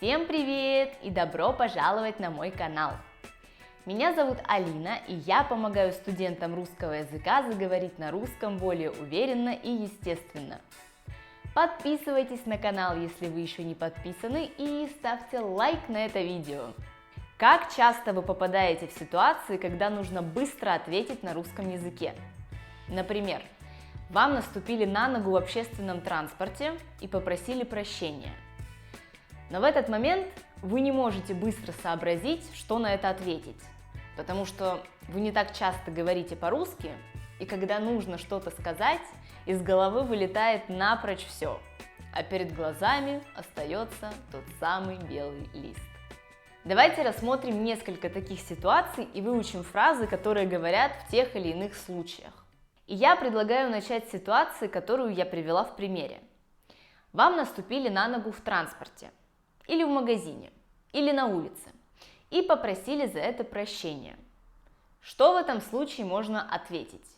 Всем привет и добро пожаловать на мой канал! Меня зовут Алина, и я помогаю студентам русского языка заговорить на русском более уверенно и естественно. Подписывайтесь на канал, если вы еще не подписаны, и ставьте лайк на это видео. Как часто вы попадаете в ситуации, когда нужно быстро ответить на русском языке? Например, вам наступили на ногу в общественном транспорте и попросили прощения. Но в этот момент вы не можете быстро сообразить, что на это ответить, потому что вы не так часто говорите по-русски, и когда нужно что-то сказать, из головы вылетает напрочь все, а перед глазами остается тот самый белый лист. Давайте рассмотрим несколько таких ситуаций и выучим фразы, которые говорят в тех или иных случаях. И я предлагаю начать с ситуации, которую я привела в примере. Вам наступили на ногу в транспорте, или в магазине, или на улице, и попросили за это прощения. Что в этом случае можно ответить,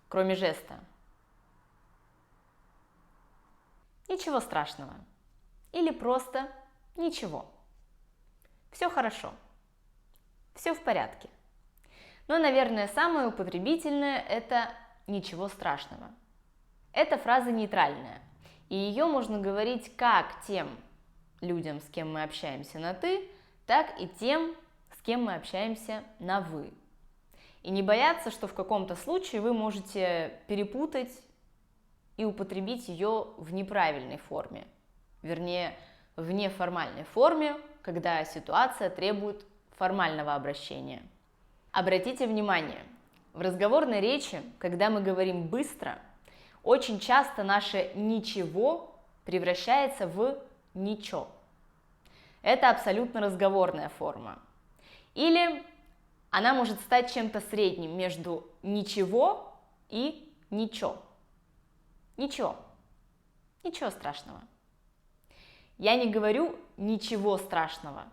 кроме жеста? Ничего страшного. Или просто ничего. Все хорошо. Все в порядке. Но, наверное, самое употребительное – это «ничего страшного». Эта фраза нейтральная, и ее можно говорить как тем людям, с кем мы общаемся на «ты», так и тем, с кем мы общаемся на «вы». И не бояться, что в каком-то случае вы можете перепутать и употребить ее в неправильной форме, вернее, в неформальной форме, когда ситуация требует формального обращения. Обратите внимание, в разговорной речи, когда мы говорим быстро, очень часто наше «ничего» превращается в «ничо». Это абсолютно разговорная форма. Или она может стать чем-то средним между «ничего» и «ничо». Ничего. Ничего страшного. Я не говорю «ничего страшного».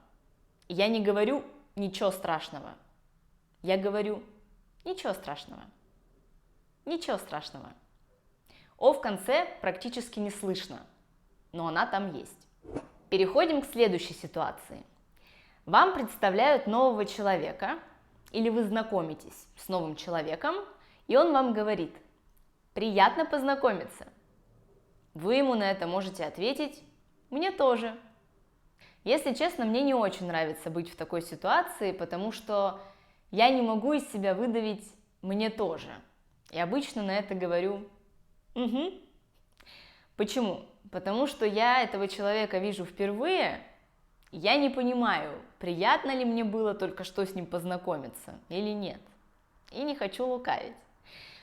Я не говорю «ничего страшного». Я говорю «ничего страшного». Ничего страшного. О в конце практически не слышно, но она там есть. Переходим к следующей ситуации. Вам представляют нового человека, или вы знакомитесь с новым человеком, и он вам говорит: «Приятно познакомиться». Вы ему на это можете ответить: «Мне тоже». Если честно, мне не очень нравится быть в такой ситуации, потому что я не могу из себя выдавить «мне тоже». И обычно на это говорю «угу». Почему? Потому что я этого человека вижу впервые, и я не понимаю, приятно ли мне было только что с ним познакомиться или нет. И не хочу лукавить.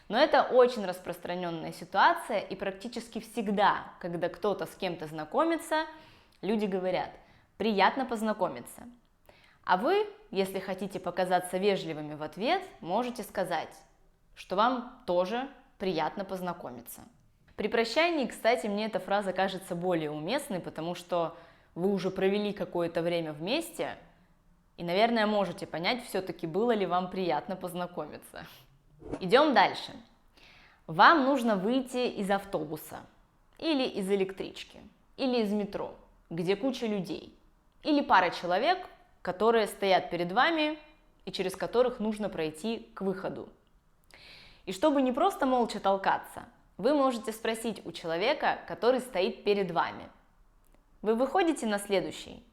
Но это очень распространенная ситуация, и практически всегда, когда кто-то с кем-то знакомится, люди говорят: «Приятно познакомиться». А вы, если хотите показаться вежливыми в ответ, можете сказать, что вам тоже приятно познакомиться. При прощании, кстати, мне эта фраза кажется более уместной, потому что вы уже провели какое-то время вместе и, наверное, можете понять, все-таки было ли вам приятно познакомиться. Идем дальше. Вам нужно выйти из автобуса, или из электрички, или из метро, где куча людей, или пара человек, которые стоят перед вами и через которых нужно пройти к выходу. И чтобы не просто молча толкаться, вы можете спросить у человека, который стоит перед вами: «Вы выходите на следующий?»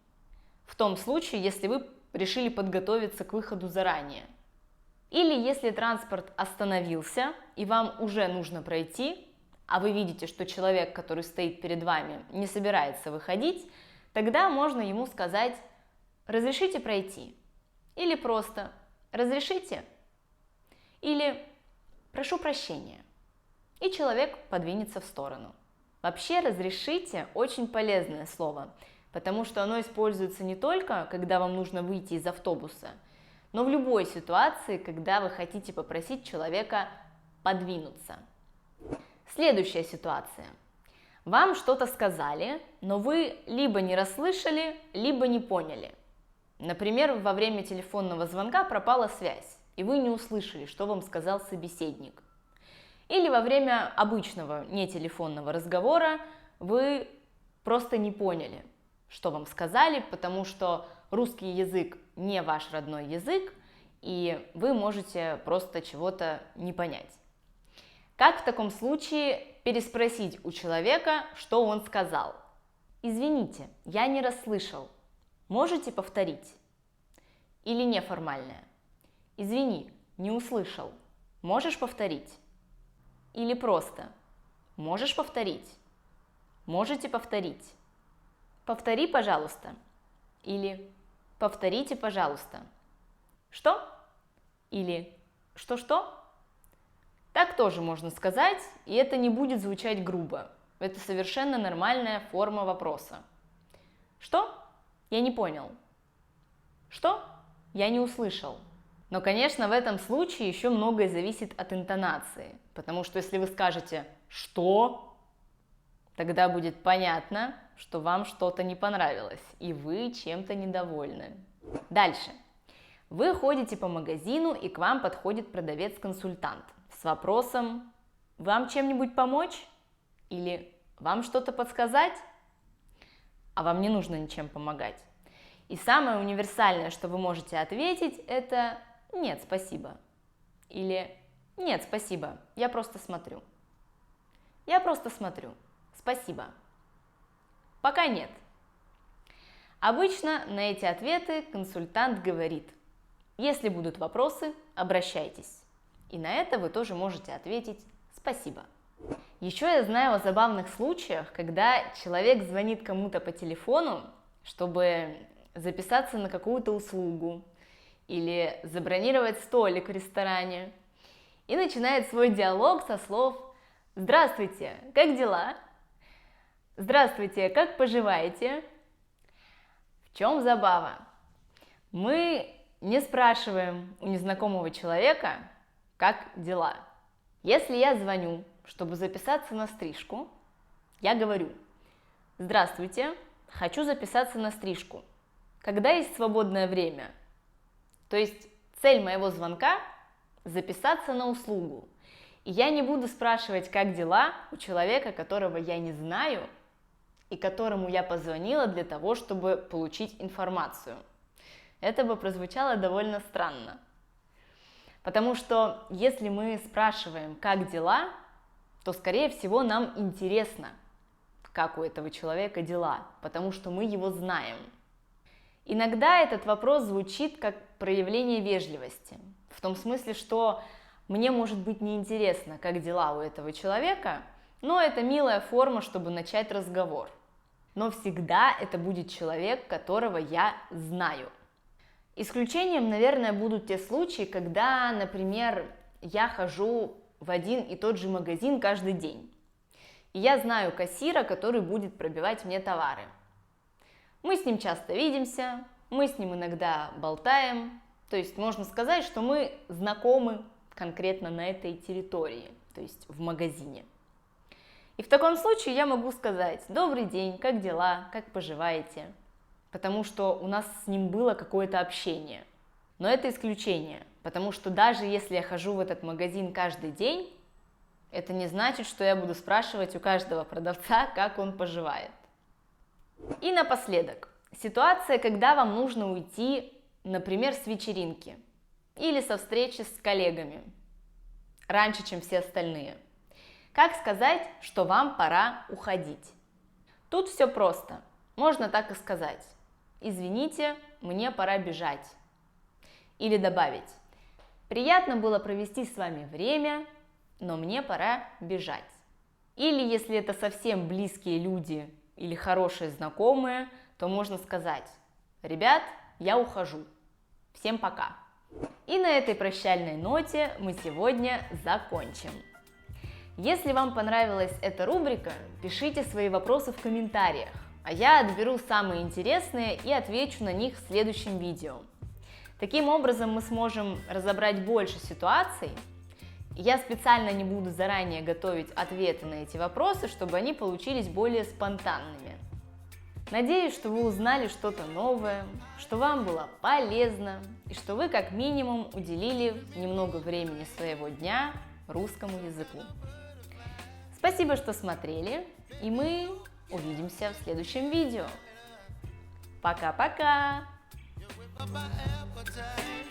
В том случае, если вы решили подготовиться к выходу заранее. Или если транспорт остановился и вам уже нужно пройти, а вы видите, что человек, который стоит перед вами, не собирается выходить, тогда можно ему сказать: «Разрешите пройти?» Или просто «Разрешите?» Или «Прошу прощения». И человек подвинется в сторону. Вообще «разрешите» очень полезное слово, потому что оно используется не только, когда вам нужно выйти из автобуса, но в любой ситуации, когда вы хотите попросить человека подвинуться. Следующая ситуация. Вам что-то сказали, но вы либо не расслышали, либо не поняли. Например, во время телефонного звонка пропала связь, и вы не услышали, что вам сказал собеседник. Или во время обычного нетелефонного разговора вы просто не поняли, что вам сказали, потому что русский язык не ваш родной язык, и вы можете просто чего-то не понять. Как в таком случае переспросить у человека, что он сказал? Извините, я не расслышал. Можете повторить? Или неформальное. Извини, не услышал. Можешь повторить? Или просто. Можешь повторить? Можете повторить? Повтори, пожалуйста. Или повторите, пожалуйста. Что? Или что-что? Так тоже можно сказать, и это не будет звучать грубо. Это совершенно нормальная форма вопроса. Что? Я не понял. Что? Я не услышал. Но, конечно, в этом случае еще многое зависит от интонации, потому что если вы скажете «что?», тогда будет понятно, что вам что-то не понравилось, и вы чем-то недовольны. Дальше. Вы ходите по магазину, и к вам подходит продавец-консультант с вопросом «Вам чем-нибудь помочь?» или «Вам что-то подсказать?» А вам не нужно ничем помогать. И самое универсальное, что вы можете ответить, это «Нет, спасибо». Или «Нет, спасибо, я просто смотрю». «Я просто смотрю. Спасибо». Пока нет. Обычно на эти ответы консультант говорит: если будут вопросы, обращайтесь. И на это вы тоже можете ответить «спасибо». Еще я знаю о забавных случаях, когда человек звонит кому-то по телефону, чтобы записаться на какую-то услугу или забронировать столик в ресторане, и начинает свой диалог со слов «Здравствуйте, как дела? Здравствуйте, как поживаете?» В чем забава? Мы не спрашиваем у незнакомого человека, как дела. Если я звоню, чтобы записаться на стрижку, я говорю: «Здравствуйте, хочу записаться на стрижку. Когда есть свободное время?» То есть цель моего звонка – записаться на услугу. И я не буду спрашивать, как дела, у человека, которого я не знаю и которому я позвонила для того, чтобы получить информацию. Это бы прозвучало довольно странно. Потому что если мы спрашиваем, как дела, то, скорее всего, нам интересно, как у этого человека дела, потому что мы его знаем. Иногда этот вопрос звучит как проявление вежливости, в том смысле, что мне может быть неинтересно, как дела у этого человека, но это милая форма, чтобы начать разговор. Но всегда это будет человек, которого я знаю. Исключением, наверное, будут те случаи, когда, например, я хожу в один и тот же магазин каждый день. И я знаю кассира, который будет пробивать мне товары. Мы с ним часто видимся, мы с ним иногда болтаем. То есть можно сказать, что мы знакомы конкретно на этой территории, то есть в магазине. И в таком случае я могу сказать: «Добрый день, как дела, как поживаете?» Потому что у нас с ним было какое-то общение. Но это исключение, потому что даже если я хожу в этот магазин каждый день, это не значит, что я буду спрашивать у каждого продавца, как он поживает. И напоследок, ситуация, когда вам нужно уйти, например, с вечеринки или со встречи с коллегами раньше, чем все остальные. Как сказать, что вам пора уходить? Тут все просто. Можно так и сказать: «Извините, мне пора бежать». Или добавить: «Приятно было провести с вами время, но мне пора бежать». Или если это совсем близкие люди или хорошие знакомые, то можно сказать: «Ребят, я ухожу. Всем пока». И на этой прощальной ноте мы сегодня закончим. Если вам понравилась эта рубрика, пишите свои вопросы в комментариях, а я отберу самые интересные и отвечу на них в следующем видео. Таким образом мы сможем разобрать больше ситуаций. Я специально не буду заранее готовить ответы на эти вопросы, чтобы они получились более спонтанными. Надеюсь, что вы узнали что-то новое, что вам было полезно и что вы как минимум уделили немного времени своего дня русскому языку. Спасибо, что смотрели, и мы увидимся в следующем видео. Пока-пока! my appetite.